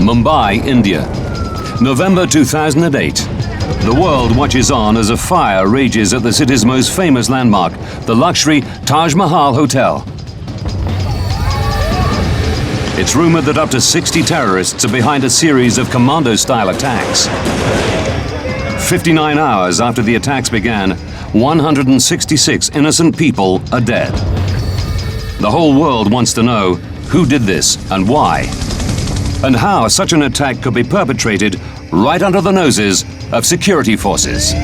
Mumbai, India. November 2008. The world watches on as a fire rages at the city's most famous landmark, the luxury Taj Mahal Hotel. It's rumored that up to 60 terrorists are behind a series of commando-style attacks. 59 hours after the attacks began, 166 innocent people are dead. The whole world wants to know who did this and why, and how such an attack could be perpetrated right under the noses of security forces.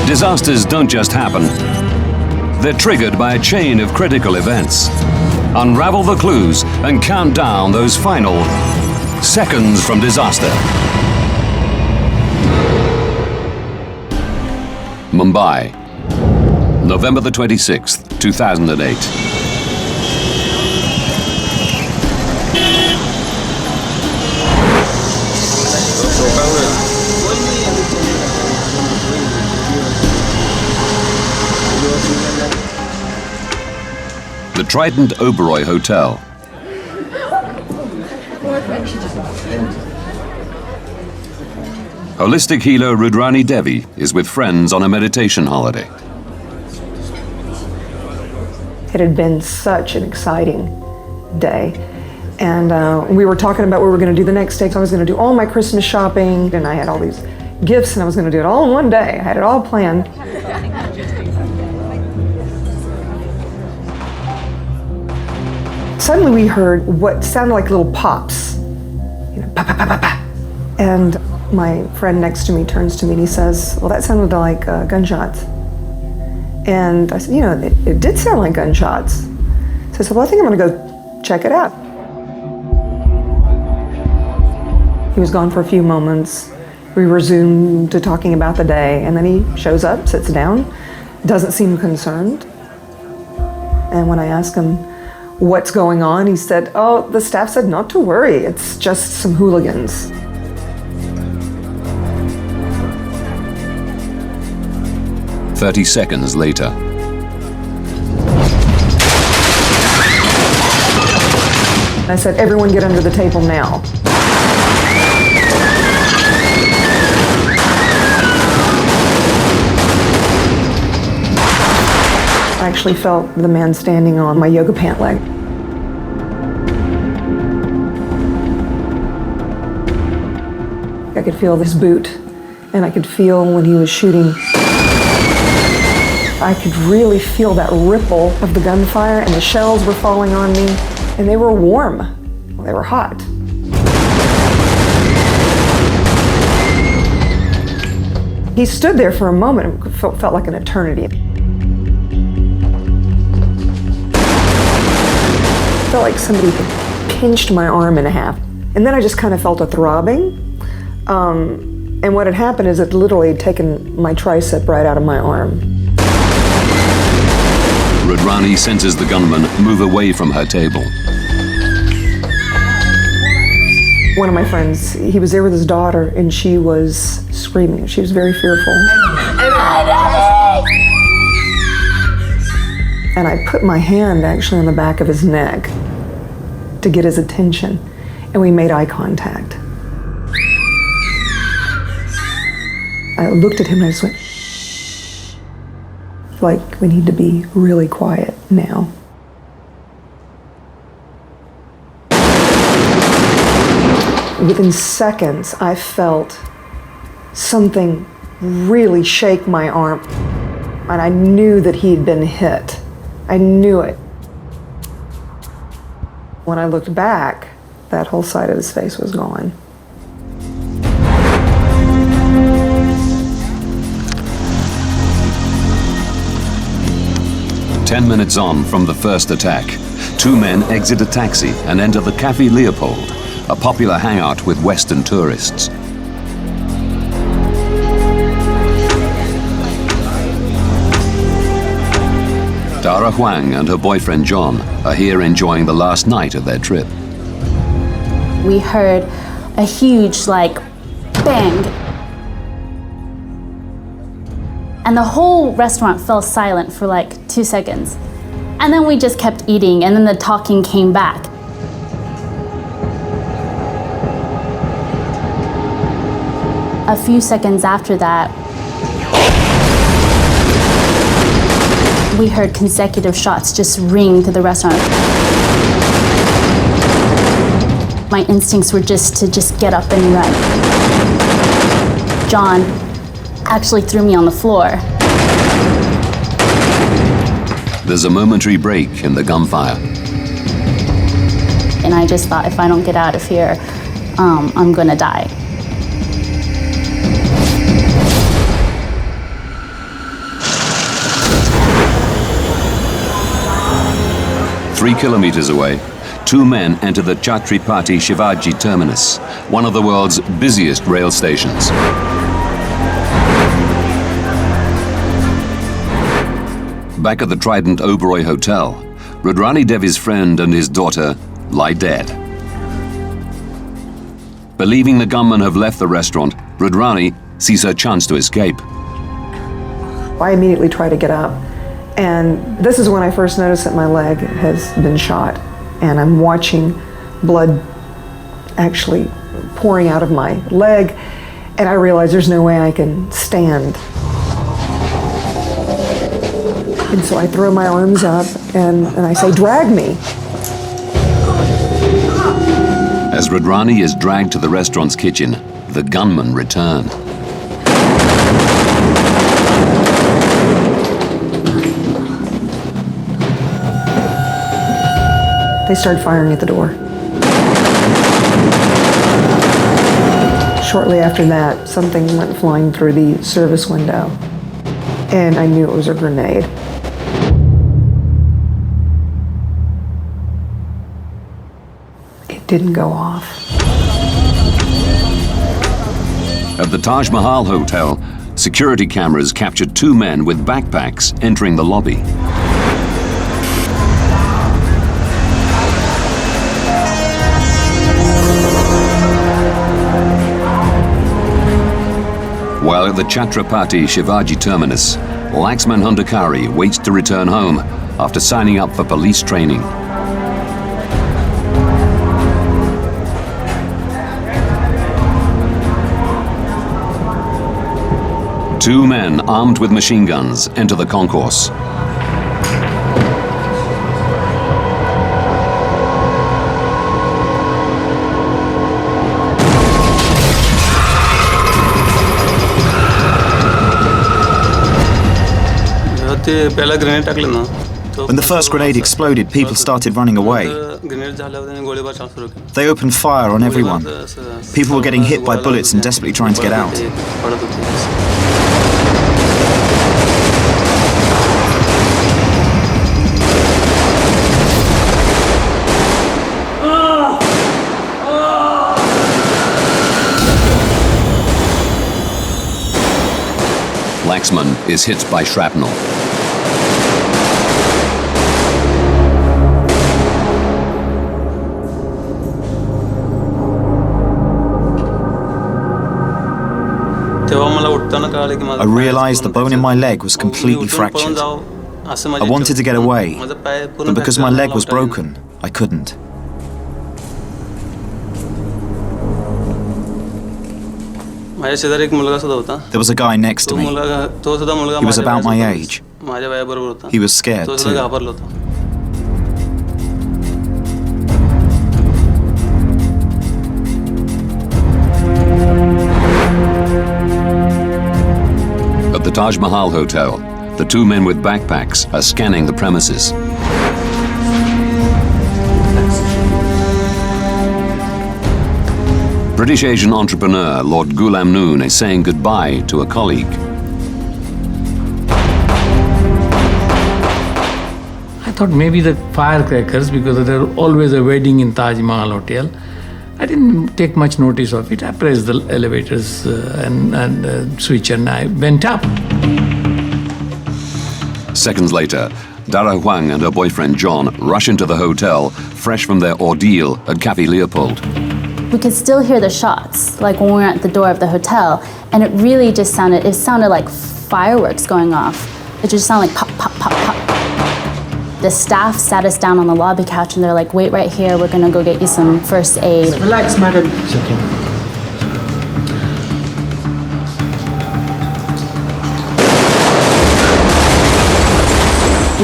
Disasters don't just happen. They're triggered by a chain of critical events. Unravel the clues and count down those final seconds from disaster. Mumbai, November the 26th, 2008. The Trident Oberoi Hotel. Holistic healer Rudrani Devi is with friends on a meditation holiday. It had been such an exciting day. And we were talking about what we were going to do the next day. So I was going to do all my Christmas shopping, and I had all these gifts, and I was going to do it all in one day. I had it all planned. Suddenly we heard what sounded like little pops, pa, pa, pa, pa, pa. And my friend next to me turns to me and he says, well, that sounded like gunshots. And I said, it did sound like gunshots. So I said, well, I think I'm gonna go check it out. He was gone for a few moments. We resumed to talking about the day, and then he shows up, sits down, doesn't seem concerned. And when I asked him, what's going on? He said, oh, the staff said not to worry. It's just some hooligans. "30 seconds later. I said, everyone get under the table now. I actually felt the man standing on my yoga pant leg. I could feel this boot, and I could feel when he was shooting. I could really feel that ripple of the gunfire, and the shells were falling on me, and they were warm. Well, they were hot. He stood there for a moment. It felt like an eternity. It felt like somebody had pinched my arm in half. And then I just kind of felt a throbbing. And what had happened is it literally had taken my tricep right out of my arm. Rudrani senses the gunman move away from her table. One of my friends, he was there with his daughter, and she was screaming. She was very fearful. And I put my hand actually on the back of his neck to get his attention, and we made eye contact. I looked at him and I just went, shh. Like, we need to be really quiet now. Within seconds, I felt something really shake my arm, and I knew that he'd been hit. I knew it. When I looked back, that whole side of his face was gone. "10 minutes on from the first attack, two men exit a taxi and enter the Café Leopold, a popular hangout with Western tourists. Dara Huang and her boyfriend John are here enjoying the last night of their trip. We heard a huge, bang. And the whole restaurant fell silent for 2 seconds. And then we just kept eating, and then the talking came back. A few seconds after that, we heard consecutive shots just ring through the restaurant. My instincts were just to get up and run. John actually threw me on the floor. There's a momentary break in the gunfire. And I just thought, if I don't get out of here, I'm gonna die. Three kilometers away, two men enter the Chhatrapati Shivaji terminus, one of the world's busiest rail stations. Back at the Trident Oberoi Hotel, Rudrani Devi's friend and his daughter lie dead. Believing the gunmen have left the restaurant, Rudrani sees her chance to escape. I immediately try to get up, and this is when I first noticed that my leg has been shot, and I'm watching blood actually pouring out of my leg, and I realize there's no way I can stand. And so I throw my arms up and I say, "Drag me." As Rudrani is dragged to the restaurant's kitchen, the gunmen return. They started firing at the door. Shortly after that, something went flying through the service window, and I knew it was a grenade. It didn't go off. At the Taj Mahal Hotel, security cameras captured two men with backpacks entering the lobby. While at the Chhatrapati Shivaji terminus, Laxman Hundakari waits to return home after signing up for police training. Two men armed with machine guns enter the concourse. When the first grenade exploded, people started running away. They opened fire on everyone. People were getting hit by bullets and desperately trying to get out. Laxman is hit by shrapnel. I realized the bone in my leg was completely fractured. I wanted to get away, but because my leg was broken, I couldn't. There was a guy next to me. He was about my age. He was scared too. At the Taj Mahal Hotel, the two men with backpacks are scanning the premises. British Asian entrepreneur Lord Gulam is saying goodbye to a colleague. I thought maybe the firecrackers, because there are always a wedding in Taj Mahal Hotel. I didn't take much notice of it. I pressed the elevators and switch, and I went up. Seconds later, Dara Huang and her boyfriend John rush into the hotel, fresh from their ordeal at Café Leopold. We could still hear the shots, like when we were at the door of the hotel, and it really just sounded like fireworks going off. It just sounded like pop, pop, pop, pop. The staff sat us down on the lobby couch and they're like, wait right here, we're gonna go get you some first aid. Relax, madam. It's okay.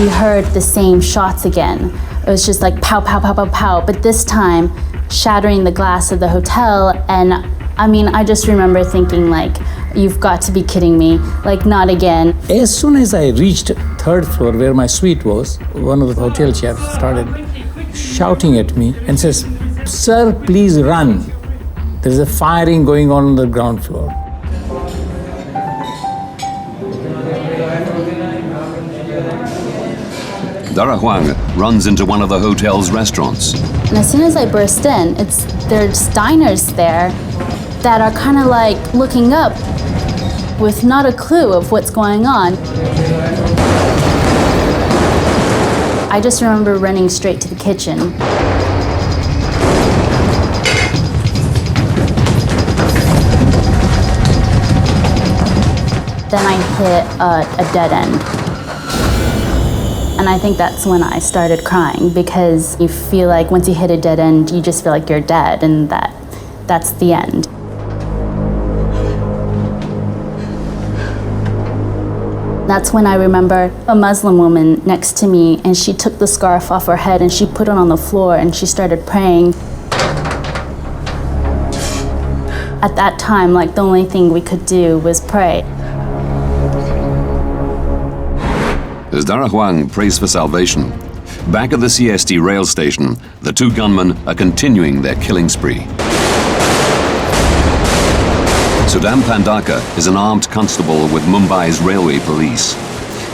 We heard the same shots again. It was just like pow, pow, pow, pow, pow, but this time shattering the glass of the hotel. And I mean, I just remember thinking like, you've got to be kidding me, like not again. As soon as I reached third floor where my suite was, one of the hotel chefs started shouting at me and says, "Sir, please run. There's a firing going on the ground floor." Dara Huang runs into one of the hotel's restaurants. And as soon as I burst in, there's diners there that are kind of like looking up with not a clue of what's going on. I just remember running straight to the kitchen. Then I hit a dead end. And I think that's when I started crying, because you feel like once you hit a dead end, you just feel like you're dead, and that's the end. That's when I remember a Muslim woman next to me, and she took the scarf off her head and she put it on the floor and she started praying. At that time, like, the only thing we could do was pray. As Dara Huang prays for salvation, back at the CST rail station, the two gunmen are continuing their killing spree. Sudam Pandaka is an armed constable with Mumbai's railway police.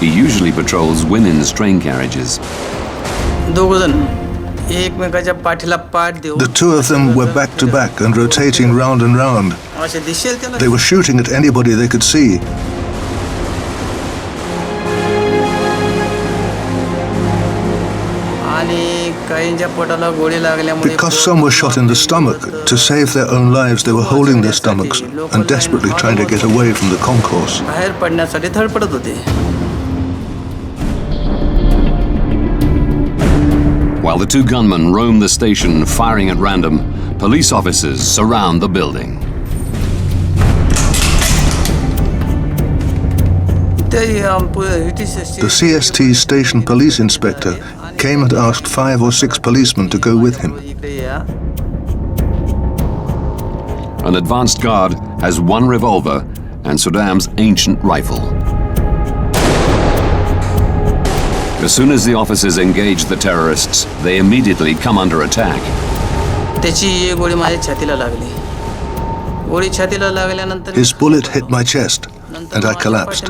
He usually patrols women's train carriages. The two of them were back to back and rotating round and round. They were shooting at anybody they could see. Because some were shot in the stomach, to save their own lives, they were holding their stomachs and desperately trying to get away from the concourse. While the two gunmen roam the station firing at random, police officers surround the building. The CST station police inspector came and asked 5 or 6 policemen to go with him. An advanced guard has one revolver and Sudam's ancient rifle. As soon as the officers engage the terrorists, they immediately come under attack. His bullet hit my chest, and I collapsed.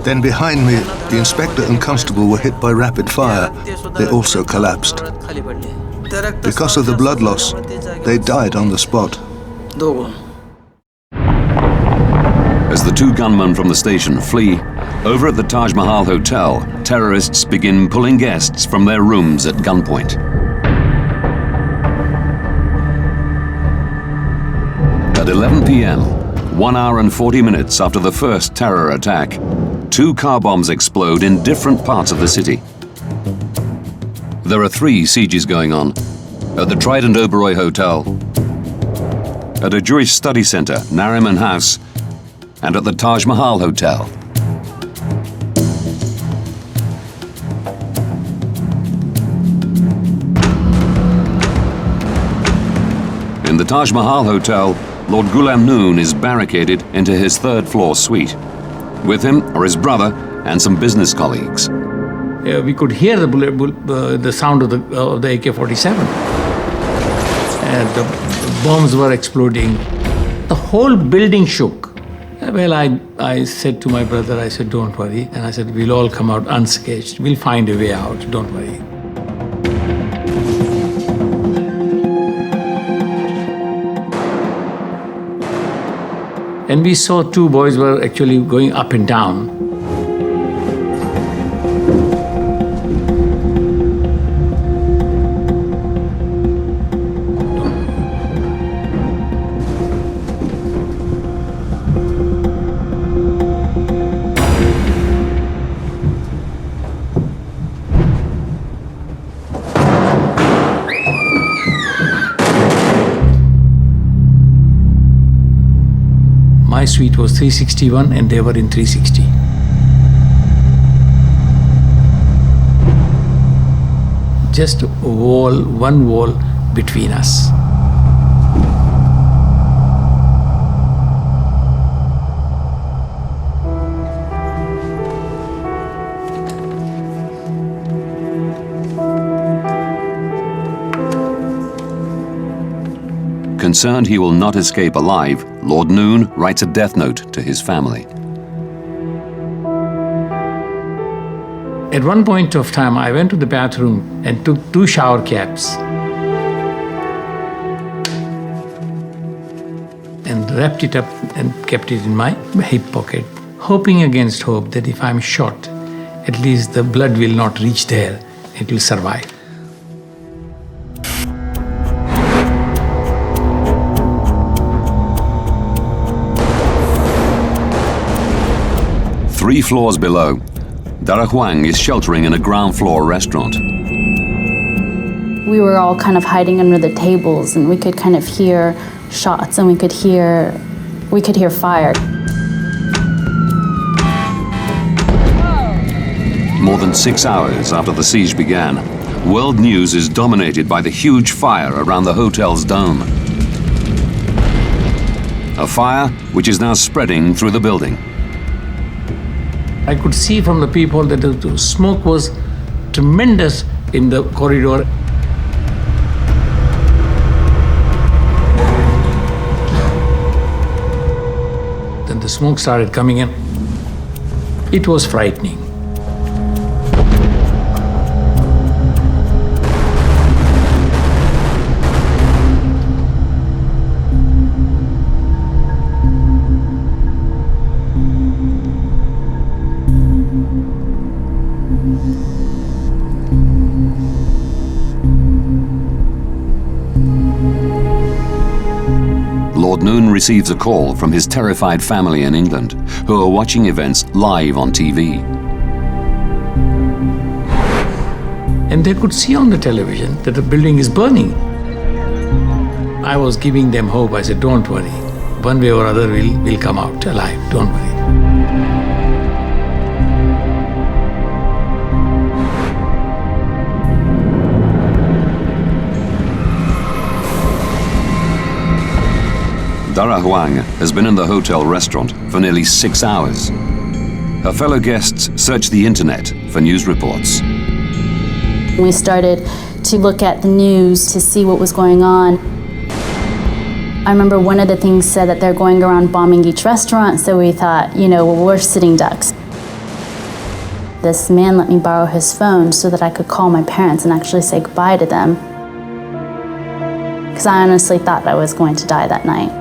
Then behind me, the inspector and constable were hit by rapid fire. They also collapsed. Because of the blood loss, they died on the spot. As the two gunmen from the station flee, over at the Taj Mahal Hotel, terrorists begin pulling guests from their rooms at gunpoint. At 11 p.m., 1 hour and 40 minutes after the first terror attack, 2 car bombs explode in different parts of the city. There are 3 sieges going on: at the Trident Oberoi Hotel, at a Jewish study center, Nariman House, and at the Taj Mahal Hotel. In the Taj Mahal Hotel, Lord Gulam is barricaded into his 3rd floor suite. With him are his brother and some business colleagues. We could hear the sound of the AK-47. And the bombs were exploding. The whole building shook. Well, I said to my brother, I said, don't worry. And I said, we'll all come out unscathed. We'll find a way out, don't worry. And we saw 2 boys were actually going up and down. suite was 361 and they were in 360. Just one wall between us. Concerned he will not escape alive, Lord Noon writes a death note to his family. At one point of time, I went to the bathroom and took 2 shower caps and wrapped it up and kept it in my hip pocket, hoping against hope that if I'm shot, at least the blood will not reach there, it will survive. Three floors below, Dara Huang is sheltering in a ground floor restaurant. We were all kind of hiding under the tables, and we could kind of hear shots, and we could hear fire. More than 6 hours after the siege began, world news is dominated by the huge fire around the hotel's dome. A fire which is now spreading through the building. I could see from the people that the smoke was tremendous in the corridor. Then the smoke started coming in. It was frightening. Lord Noon receives a call from his terrified family in England, who are watching events live on TV. And they could see on the television that the building is burning. I was giving them hope. I said, don't worry. One way or other, we'll come out alive. Don't worry. Dara Huang has been in the hotel restaurant for nearly 6 hours. Her fellow guests search the internet for news reports. We started to look at the news to see what was going on. I remember one of the things said that they're going around bombing each restaurant, so we thought, well, we're sitting ducks. This man let me borrow his phone so that I could call my parents and actually say goodbye to them. Because I honestly thought I was going to die that night.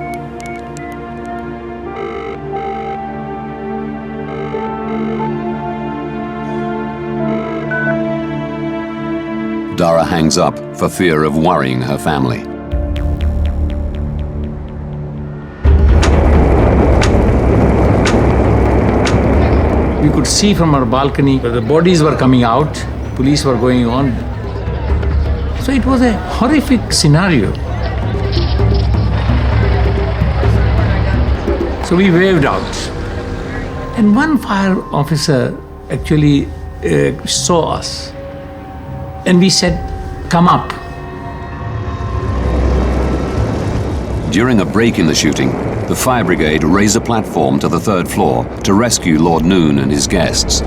Dara hangs up for fear of worrying her family. We could see from our balcony where the bodies were coming out, police were going on. So it was a horrific scenario. So we waved out. And one fire officer actually saw us. And we said, come up. During a break in the shooting, the fire brigade raise a platform to the 3rd floor to rescue Lord Noon and his guests.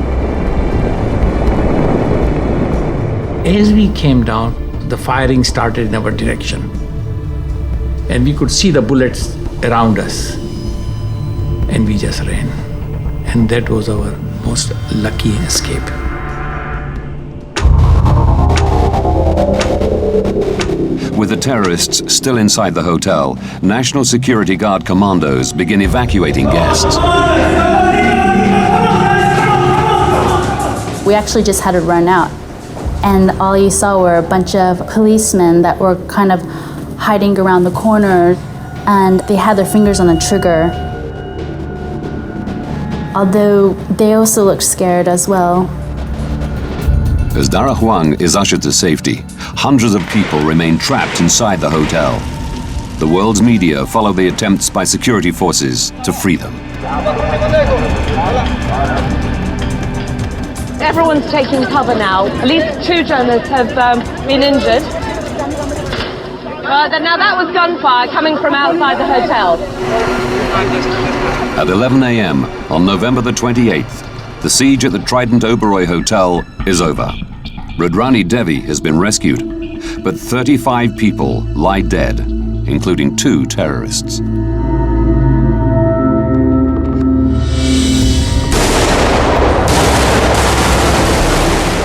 As we came down, the firing started in our direction. And we could see the bullets around us. And we just ran. And that was our most lucky escape. With the terrorists still inside the hotel, National Security Guard commandos begin evacuating guests. We actually just had to run out. And all you saw were a bunch of policemen that were kind of hiding around the corner, and they had their fingers on the trigger. Although they also looked scared as well. As Dara Huang is ushered to safety, hundreds of people remain trapped inside the hotel. The world's media follow the attempts by security forces to free them. Everyone's taking cover now. At least 2 journalists have been injured. Now that was gunfire coming from outside the hotel. At 11 a.m. on November the 28th, the siege at the Trident Oberoi Hotel is over. Rudrani Devi has been rescued, but 35 people lie dead, including 2 terrorists.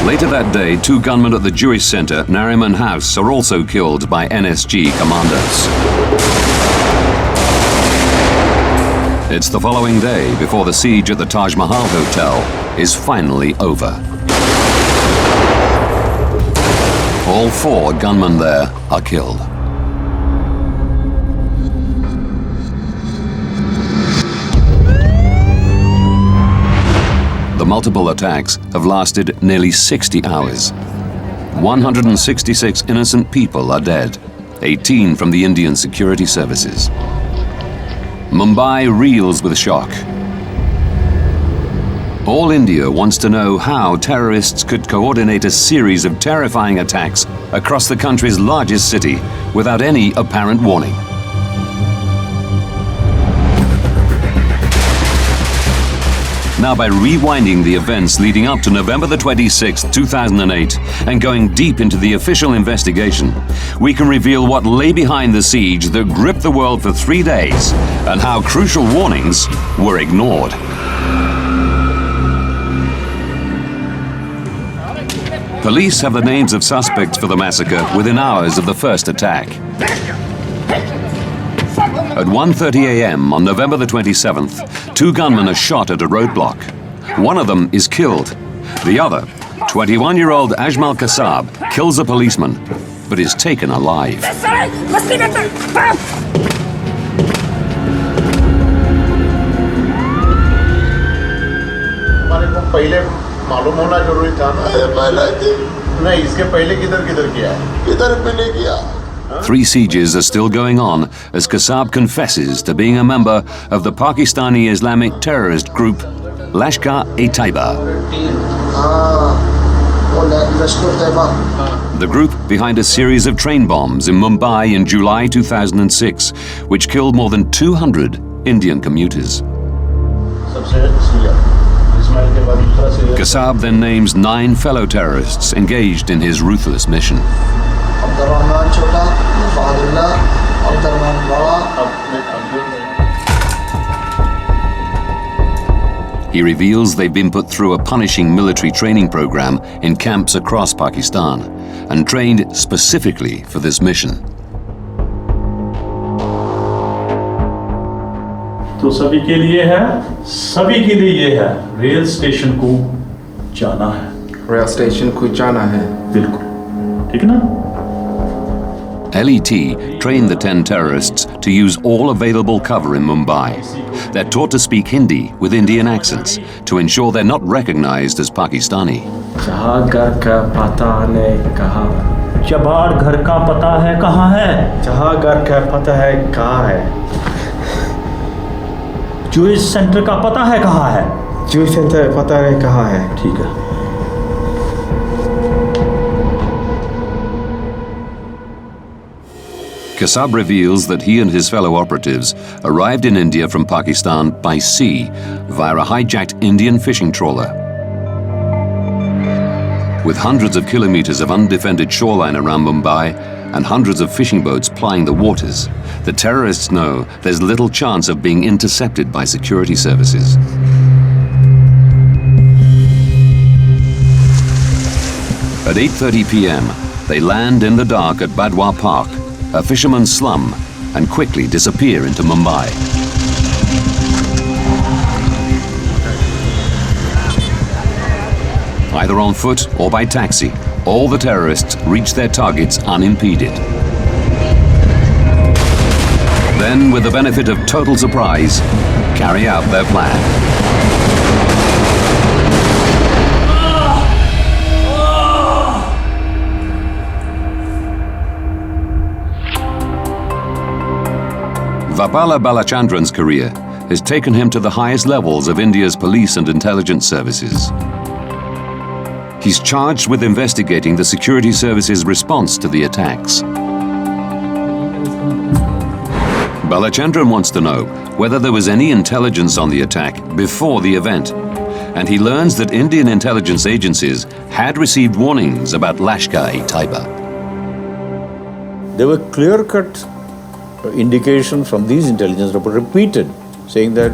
Later that day, 2 gunmen at the Jewish center, Nariman House, are also killed by NSG commandos. It's the following day before the siege at the Taj Mahal Hotel is finally over. All 4 gunmen there are killed. The multiple attacks have lasted nearly 60 hours. 166 innocent people are dead, 18 from the Indian security services. Mumbai reels with shock. All India wants to know how terrorists could coordinate a series of terrifying attacks across the country's largest city without any apparent warning. Now, by rewinding the events leading up to November the 26th, 2008, and going deep into the official investigation, we can reveal what lay behind the siege that gripped the world for 3 days, and how crucial warnings were ignored. Police have the names of suspects for the massacre within hours of the first attack. At 1:30 a.m. on November the 27th, 2 gunmen are shot at a roadblock. One of them is killed. The other, 21-year-old Ajmal Kasab, kills a policeman, but is taken alive. पहले मालूम होना जरूरी था ना। नहीं, इसके पहले किधर किया है? किधर भी नहीं किया। 3 sieges are still going on as Kasab confesses to being a member of the Pakistani Islamic terrorist group Lashkar-e-Taiba. The group behind a series of train bombs in Mumbai in July 2006, which killed more than 200 Indian commuters. Kasab then names 9 fellow terrorists engaged in his ruthless mission. He reveals they've been put through a punishing military training program in camps across Pakistan and trained specifically for this mission. तो सभी के लिए ये है rail station को जाना है बिल्कुल ठीक है ना LET trained the 10 terrorists to use all available cover in Mumbai. They're taught to speak Hindi with Indian accents to ensure they're not recognized as Pakistani. जहाँ घर का पता है कहाँ है जूस सेंटर का पता है कहाँ है ठीक है Kasab reveals that he and his fellow operatives arrived in India from Pakistan by sea via a hijacked Indian fishing trawler. With hundreds of kilometers of undefended shoreline around Mumbai and hundreds of fishing boats plying the waters, the terrorists know there's little chance of being intercepted by security services. At 8:30 p.m., they land in the dark at Badwa Park, a fisherman's slum, and quickly disappear into Mumbai. Either on foot or by taxi, all the terrorists reach their targets unimpeded. Then, with the benefit of total surprise, carry out their plan. Vapala Balachandran's career has taken him to the highest levels of India's police and intelligence services. He's charged with investigating the security services' response to the attacks. Balachandran wants to know whether there was any intelligence on the attack before the event, and he learns that Indian intelligence agencies had received warnings about Lashkar-e-Taiba. There were clear-cut indications from these intelligence reports repeated, saying that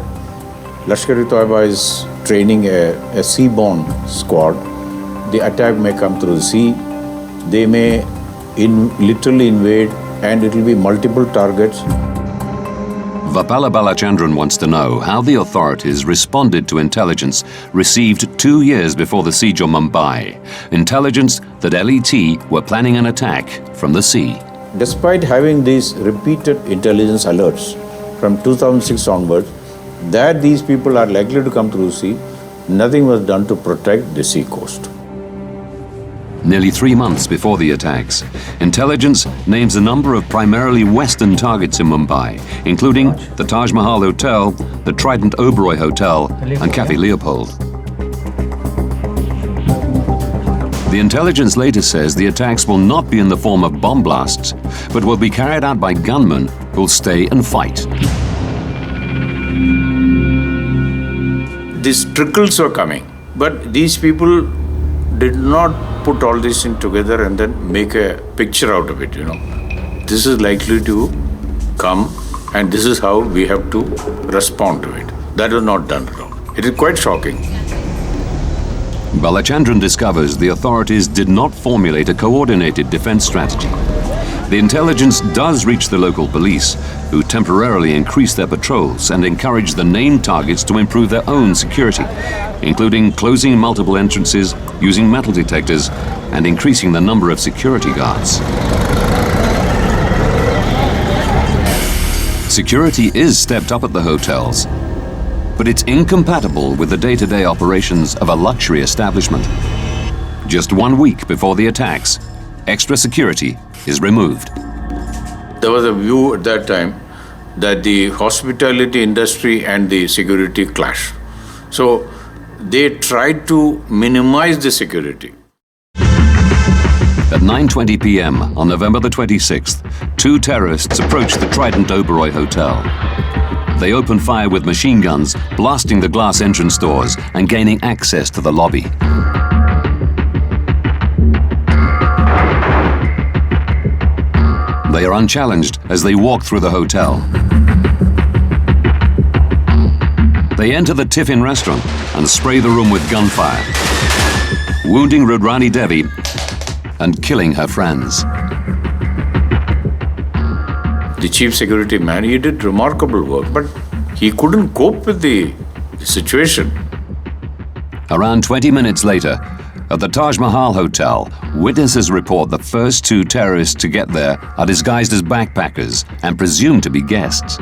Lashkar-e-Taiba is training a sea-borne squad. The attack may come through the sea. They may literally invade, and it will be multiple targets. Vapala Balachandran wants to know how the authorities responded to intelligence received 2 years before the siege of Mumbai. Intelligence that LET were planning an attack from the sea. Despite having these repeated intelligence alerts from 2006 onwards that these people are likely to come through the sea, nothing was done to protect the sea coast. Nearly 3 months before the attacks, intelligence names a number of primarily Western targets in Mumbai, including the Taj Mahal Hotel, the Trident Oberoi Hotel, and Café Leopold. The intelligence later says the attacks will not be in the form of bomb blasts, but will be carried out by gunmen who'll stay and fight. These trickles were coming, but these people did not put all this in together and then make a picture out of it, This is likely to come, and this is how we have to respond to it. That was not done at all. It is quite shocking. Balachandran discovers the authorities did not formulate a coordinated defense strategy. The intelligence does reach the local police, who temporarily increase their patrols and encourage the named targets to improve their own security, including closing multiple entrances, using metal detectors, and increasing the number of security guards. Security is stepped up at the hotels, but it's incompatible with the day-to-day operations of a luxury establishment. Just 1 week before the attacks, extra security is removed. There was a view at that time that the hospitality industry and the security clash. So they tried to minimize the security. At 9:20 p.m. on November the 26th, 2 terrorists approached the Trident Oberoi Hotel. They opened fire with machine guns, blasting the glass entrance doors and gaining access to the lobby. They are unchallenged as they walk through the hotel. They enter the Tiffin restaurant and spray the room with gunfire, wounding Rudrani Devi and killing her friends. The chief security man, he did remarkable work, but he couldn't cope with the situation. Around 20 minutes later, at the Taj Mahal Hotel, witnesses report the first 2 terrorists to get there are disguised as backpackers and presumed to be guests.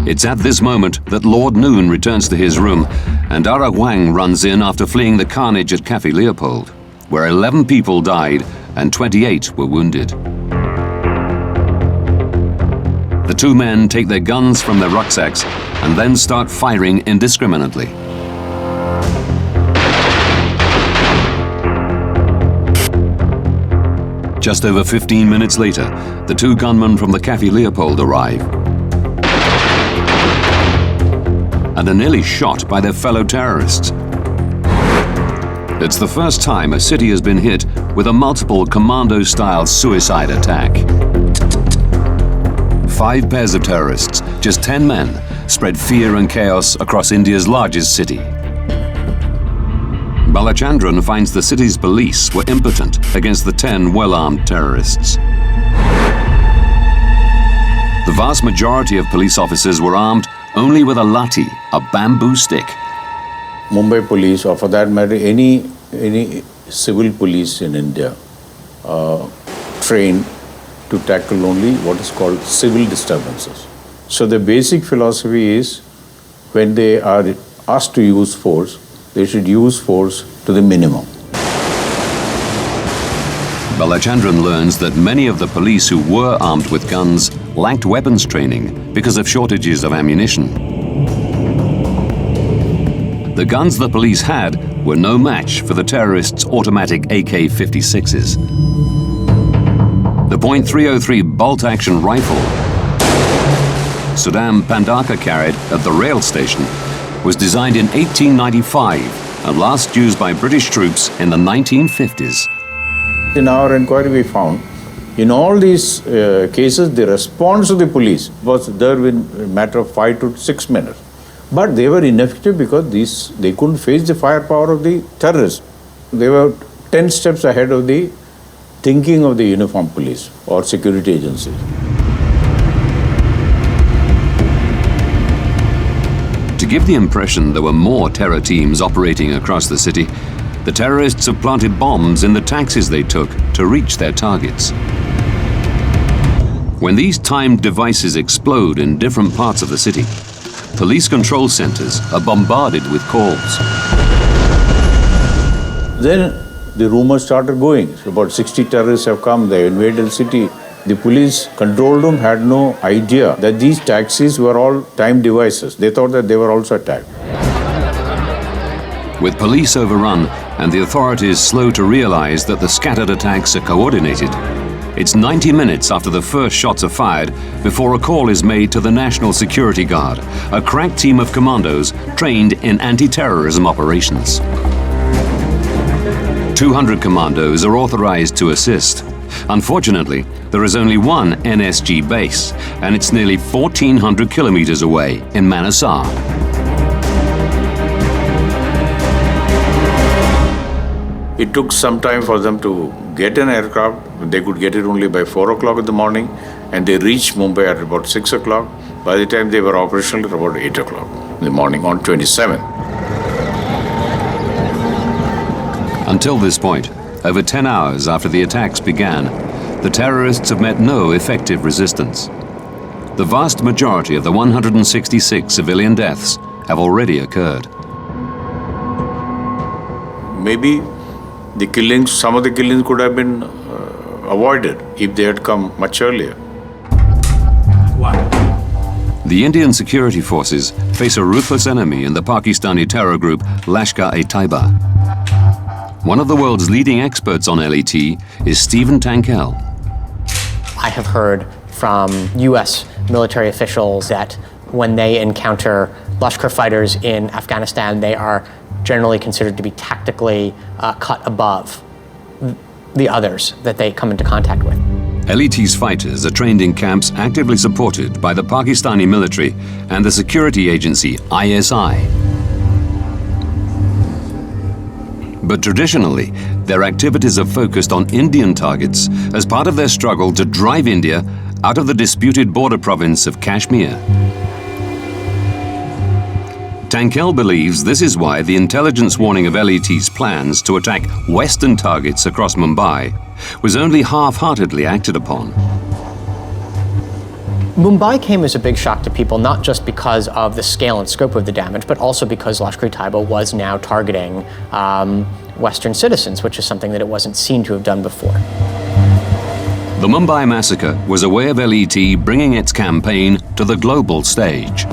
It's at this moment that Lord Noon returns to his room and Dara Huang runs in after fleeing the carnage at Café Leopold, where 11 people died and 28 were wounded. The 2 men take their guns from their rucksacks and then start firing indiscriminately. Just over 15 minutes later, the 2 gunmen from the Café Leopold arrive and are nearly shot by their fellow terrorists. It's the first time a city has been hit with a multiple commando-style suicide attack. 5 pairs of terrorists, just 10 men, spread fear and chaos across India's largest city. Balachandran finds the city's police were impotent against the 10 well-armed terrorists. The vast majority of police officers were armed only with a lathi, a bamboo stick. Mumbai police, or for that matter, any civil police in India, trained to tackle only what is called civil disturbances. So the basic philosophy is, when they are asked to use force, they should use force to the minimum. Balachandran learns that many of the police who were armed with guns lacked weapons training because of shortages of ammunition. The guns the police had were no match for the terrorists' automatic AK-56s. The .303 bolt-action rifle Sudham Pandaka carried at the rail station was designed in 1895 and last used by British troops in the 1950s. In our inquiry, we found in all these cases, the response of the police was there in a matter of 5 to 6 minutes. But they were ineffective because they couldn't face the firepower of the terrorists. They were 10 steps ahead of the thinking of the uniformed police or security agencies. To give the impression there were more terror teams operating across the city, the terrorists have planted bombs in the taxis they took to reach their targets. When these timed devices explode in different parts of the city, police control centers are bombarded with calls. Then the rumors started going. So about 60 terrorists have come, they invaded the city. The police control room had no idea that these taxis were all timed devices. They thought that they were also attacked. With police overrun and the authorities slow to realize that the scattered attacks are coordinated, it's 90 minutes after the first shots are fired before a call is made to the National Security Guard, a crack team of commandos trained in anti-terrorism operations. 200 commandos are authorized to assist. Unfortunately, there is only one NSG base, and it's nearly 1,400 kilometers away in Massacre. It took some time for them to get an aircraft. They could get it only by 4 o'clock in the morning, and they reached Mumbai at about 6 o'clock. By the time they were operational, at about 8 o'clock in the morning on 27. Until this point, over 10 hours after the attacks began, the terrorists have met no effective resistance. The vast majority of the 166 civilian deaths have already occurred. Maybe the killings, some of the killings could have been avoided if they had come much earlier. The Indian security forces face a ruthless enemy in the Pakistani terror group Lashkar-e-Taiba. One of the world's leading experts on LET is Stephen Tankel. I have heard from US military officials that when they encounter Lashkar fighters in Afghanistan, they are generally considered to be tactically cut above the others that they come into contact with. LET's fighters are trained in camps actively supported by the Pakistani military and the security agency ISI. But traditionally, their activities are focused on Indian targets as part of their struggle to drive India out of the disputed border province of Kashmir. Tankel believes this is why the intelligence warning of LET's plans to attack Western targets across Mumbai was only half-heartedly acted upon. Mumbai came as a big shock to people, not just because of the scale and scope of the damage, but also because Lashkar-e-Taiba was now targeting Western citizens, which is something that it wasn't seen to have done before. The Mumbai massacre was a way of LET bringing its campaign to the global stage.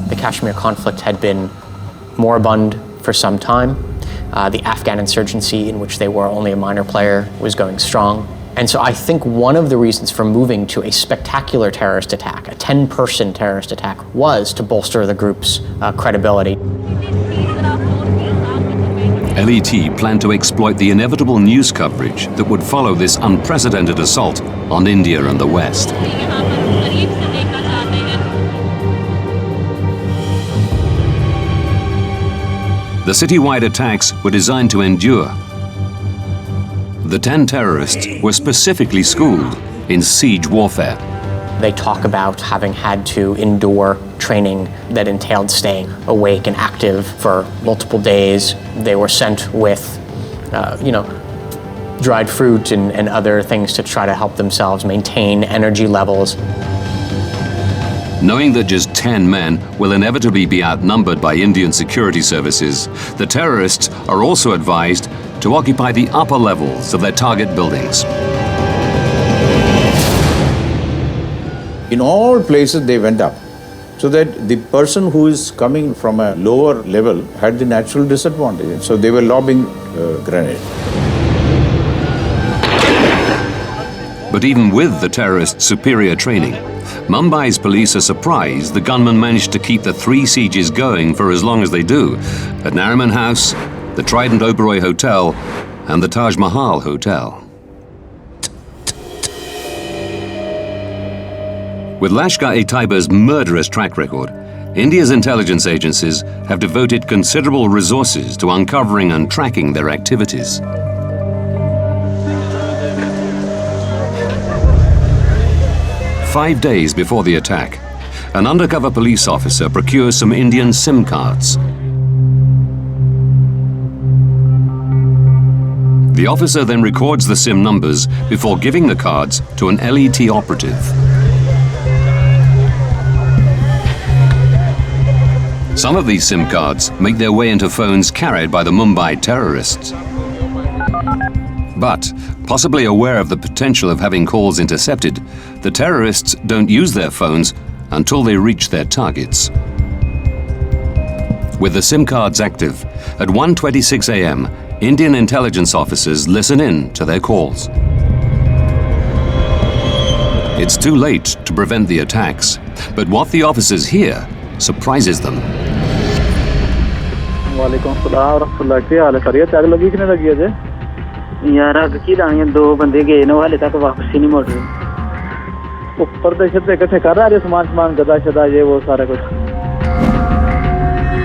The Kashmir conflict had been moribund for some time. The Afghan insurgency, in which they were only a minor player, was going strong. And so I think one of the reasons for moving to a spectacular terrorist attack, a 10-person terrorist attack, was to bolster the group's credibility. LET planned to exploit the inevitable news coverage that would follow this unprecedented assault on India and the West. The citywide attacks were designed to endure. The 10 terrorists were specifically schooled in siege warfare. They talk about having had to endure training that entailed staying awake and active for multiple days. They were sent with, dried fruit and other things to try to help themselves maintain energy levels. Knowing that just 10 men will inevitably be outnumbered by Indian security services, the terrorists are also advised to occupy the upper levels of their target buildings. In all places they went up, so that the person who is coming from a lower level had the natural disadvantage. So they were lobbing grenades. But even with the terrorists' superior training, Mumbai's police are surprised the gunmen managed to keep the 3 sieges going for as long as they do at Nariman House, the Trident Oberoi Hotel, and the Taj Mahal Hotel. With Lashkar-e-Taiba's murderous track record, India's intelligence agencies have devoted considerable resources to uncovering and tracking their activities. Five days before the attack, an undercover police officer procures some Indian SIM cards. The officer then records the SIM numbers before giving the cards to an LET operative. Some of these SIM cards make their way into phones carried by the Mumbai terrorists. But, possibly aware of the potential of having calls intercepted, the terrorists don't use their phones until they reach their targets. With the SIM cards active, at 1:26 a.m., Indian intelligence officers listen in to their calls. It's too late to prevent the attacks, but what the officers hear surprises them. वालेकुम सलाम रहमतुल्लाह क्या हाल है खैरियत आग लगी कितने लगी है यार आग की लानी 2 बंदे गए ना वाले तक वापस ही नहीं मोड़ रहे ऊपर दहशत इकट्ठे कर रहे सामान गदा शदा ये वो सारा कुछ.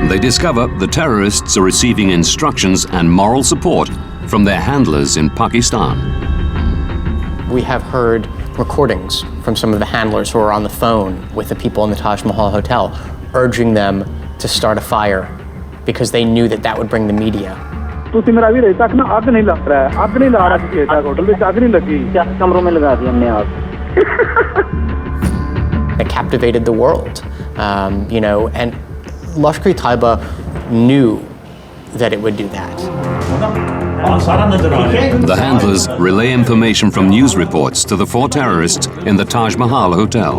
They discover the terrorists are receiving instructions and moral support from their handlers in Pakistan. We have heard recordings from some of the handlers who are on the phone with the people in the Taj Mahal Hotel, urging them to start a fire because they knew that that would bring the media. It captivated the world, and Lashkar-e-Taiba knew that it would do that. The handlers relay information from news reports to the 4 terrorists in the Taj Mahal Hotel.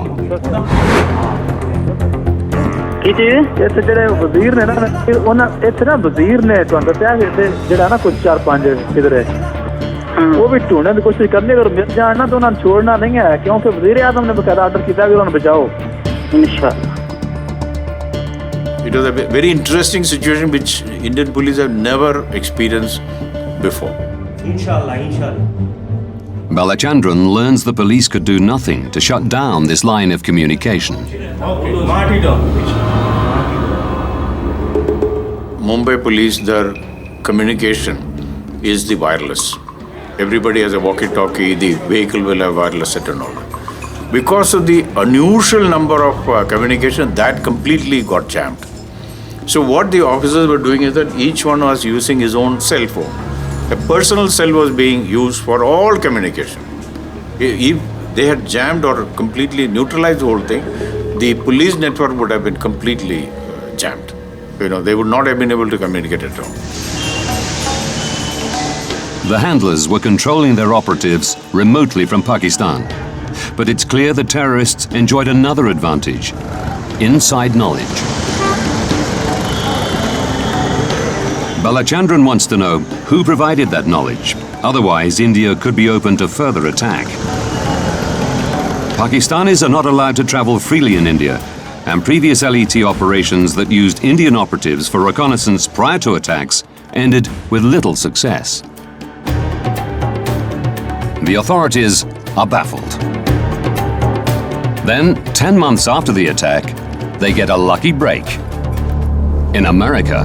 ਇੱਥੇ ਜਿਹੜੇ ਵਜ਼ੀਰ ਨੇ ਨਾ ਉਹਨਾਂ ਇੱਥੇ ਨਾ ਵਜ਼ੀਰ ਨੇ ਤੁਹਾਨੂੰ ਦੱਸਿਆ ਕਿ ਜਿਹੜਾ ਨਾ ਕੁਝ 4-5 ਕਿਧਰੇ ਉਹ ਵੀ ਢੂੰਡਣ ਦੀ ਕੋਸ਼ਿਸ਼ ਕਰਨੀ ਅਗਰ ਮਿਲ ਜਾਣ ਨਾ ਤਾਂ ਉਹਨਾਂ ਨੂੰ ਛੋੜਨਾ ਨਹੀਂ ਹੈ ਕਿਉਂਕਿ ਵਜ਼ੀਰ ਆਜ਼ਮ ਨੇ ਬਕਾਇਦਾ ਆਰਡਰ ਕੀਤਾ ਕਿ ਉਹਨਾਂ ਨੂੰ ਬਚਾਓ ਇਨਸ਼ਾਅੱਲਾ. It was a very interesting situation which Indian police have never experienced before. Inshallah. Balachandran learns the police could do nothing to shut down this line of communication. Mumbai police, their communication is the wireless. Everybody has a walkie-talkie, the vehicle will have wireless set and all. Because of the unusual number of communication, that completely got jammed. So what the officers were doing is that each one was using his own cell phone. A personal cell was being used for all communication. If they had jammed or completely neutralized the whole thing, the police network would have been completely jammed. They would not have been able to communicate at all. The handlers were controlling their operatives remotely from Pakistan. But it's clear the terrorists enjoyed another advantage: inside knowledge. Balachandran wants to know who provided that knowledge. Otherwise, India could be open to further attack. Pakistanis are not allowed to travel freely in India, and previous LET operations that used Indian operatives for reconnaissance prior to attacks ended with little success. The authorities are baffled. Then, 10 months after the attack, they get a lucky break. In America.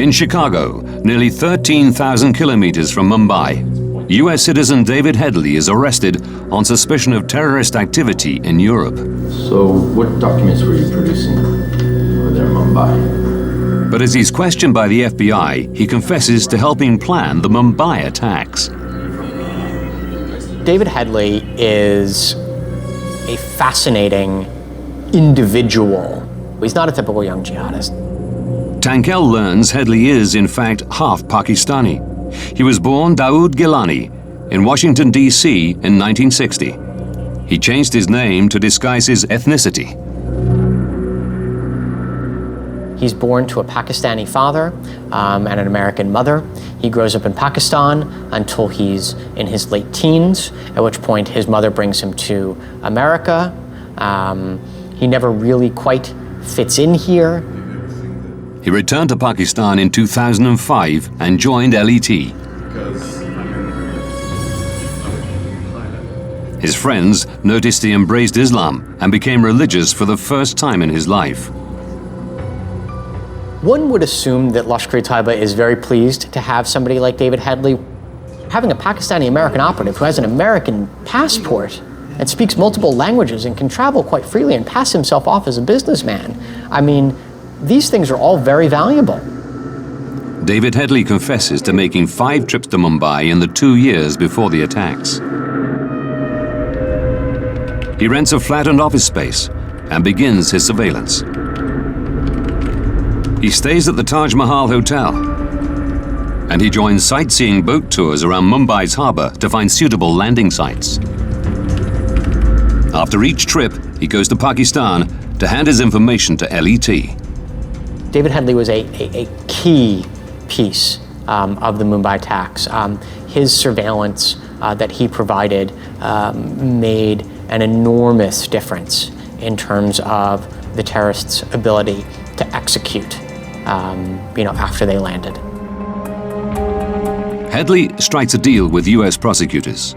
In Chicago, nearly 13,000 kilometers from Mumbai, US citizen David Headley is arrested on suspicion of terrorist activity in Europe. So, what documents were you producing over there in Mumbai? But as he's questioned by the FBI, he confesses to helping plan the Mumbai attacks. David Headley is a fascinating individual. He's not a typical young jihadist. Tankel learns Headley is, in fact, half Pakistani. He was born Dawood Gilani in Washington, D.C. in 1960. He changed his name to disguise his ethnicity. He's born to a Pakistani father and an American mother. He grows up in Pakistan until he's in his late teens, at which point his mother brings him to America. He never really quite fits in here. He returned to Pakistan in 2005 and joined LET. His friends noticed he embraced Islam and became religious for the first time in his life. One would assume that Lashkar-e-Taiba is very pleased to have somebody like David Headley. Having a Pakistani-American operative who has an American passport and speaks multiple languages and can travel quite freely and pass himself off as a businessman, I mean, these things are all very valuable. David Headley confesses to making 5 trips to Mumbai in the 2 years before the attacks. He rents a flattened office space and begins his surveillance. He stays at the Taj Mahal Hotel, and he joins sightseeing boat tours around Mumbai's harbour to find suitable landing sites. After each trip, he goes to Pakistan to hand his information to LET. David Headley was a key piece of the Mumbai attacks. His surveillance that he provided made an enormous difference in terms of the terrorists' ability to execute, after they landed. Headley strikes a deal with US prosecutors.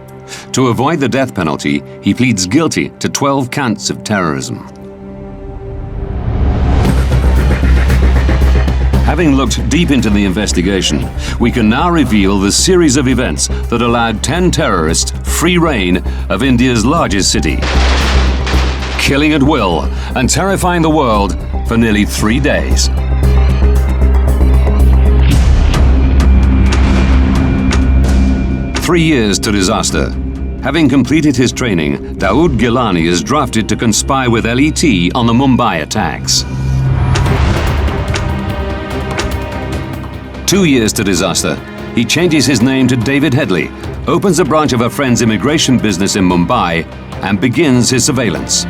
To avoid the death penalty, he pleads guilty to 12 counts of terrorism. Having looked deep into the investigation, we can now reveal the series of events that allowed 10 terrorists free rein of India's largest city, killing at will and terrifying the world for nearly 3 days. Three years to disaster. Having completed his training, Dawood Gilani is drafted to conspire with LET on the Mumbai attacks. 2 years to disaster. He changes his name to David Headley, opens a branch of a friend's immigration business in Mumbai, and begins his surveillance.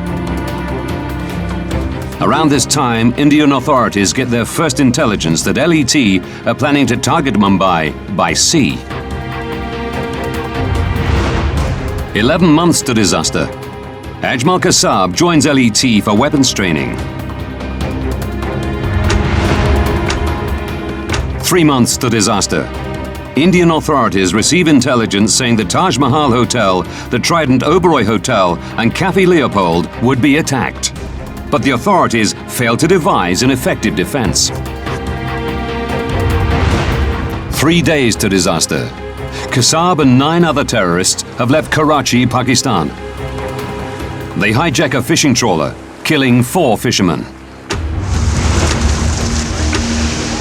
Around this time, Indian authorities get their first intelligence that LET are planning to target Mumbai by sea. 11 months to disaster. Ajmal Kasab joins LET for weapons training. 3 months to disaster. Indian authorities receive intelligence saying the Taj Mahal Hotel, the Trident Oberoi Hotel, and Café Leopold would be attacked. But the authorities fail to devise an effective defense. 3 days to disaster. Kasab and 9 other terrorists have left Karachi, Pakistan. They hijack a fishing trawler, killing 4 fishermen.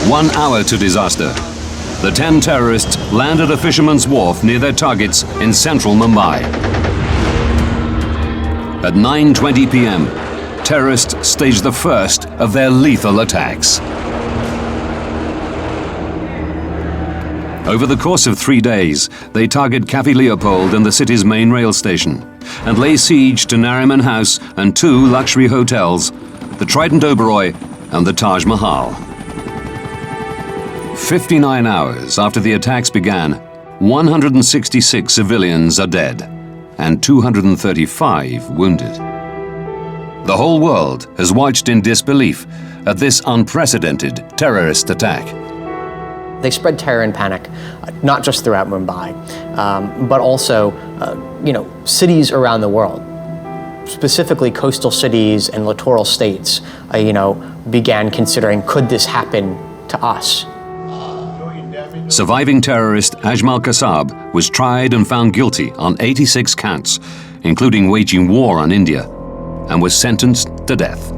1 hour to disaster. The 10 terrorists land at a fisherman's wharf near their targets in central Mumbai. At 9:20 p.m., terrorists stage the first of their lethal attacks. Over the course of 3 days, they target Café Leopold and the city's main rail station, and lay siege to Nariman House and 2 luxury hotels, the Trident Oberoi and the Taj Mahal. 59 hours after the attacks began, 166 civilians are dead and 235 wounded. The whole world has watched in disbelief at this unprecedented terrorist attack. They spread terror and panic, not just throughout Mumbai, but also, cities around the world. Specifically, coastal cities and littoral states, began considering, could this happen to us? Surviving terrorist Ajmal Kasab was tried and found guilty on 86 counts, including waging war on India, and was sentenced to death.